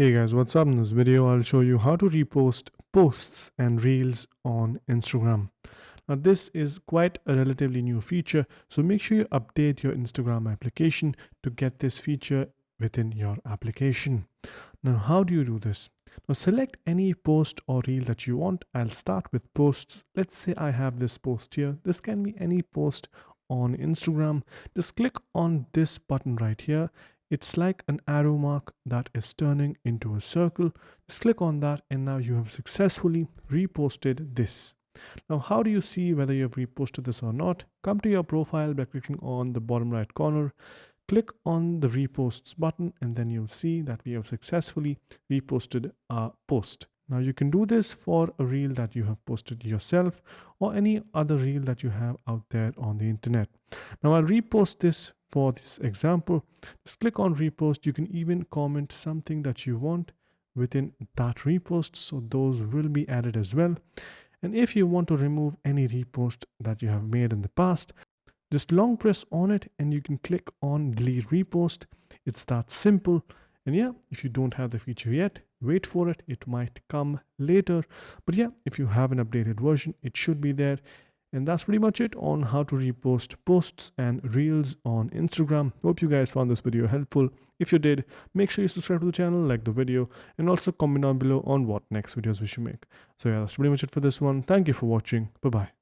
Hey guys, what's up? In this video, I'll show you how to repost posts and reels on Instagram. Now, this is quite a relatively new feature, so make sure you update your Instagram application to get this feature within your application. Now, how do you do this? Now, select any post or reel that you want. I'll start with posts. Let's say I have this post here. This can be any post on Instagram. Just click on this button right here. It's like an arrow mark that is turning into a circle. Just click on that, and now you have successfully reposted this. Now, how do you see whether you have reposted this or not? Come to your profile by clicking on the bottom right corner. Click on the reposts button, and then you'll see that we have successfully reposted our post. Now, you can do this for a reel that you have posted yourself or any other reel that you have out there on the internet. Now, I'll repost this for this example. Just click on repost. You can even comment something that you want within that repost, so those will be added as well. And if you want to remove any repost that you have made in the past, just long press on it and you can click on delete repost. It's that simple. And yeah, if you don't have the feature yet, wait for it. It might come later. But yeah, if you have an updated version, it should be there. And that's pretty much it on how to repost posts and reels on Instagram. Hope you guys found this video helpful. If you did, make sure you subscribe to the channel, like the video, and also comment down below on what next videos we should make. So yeah, that's pretty much it for this one. Thank you for watching. Bye-bye.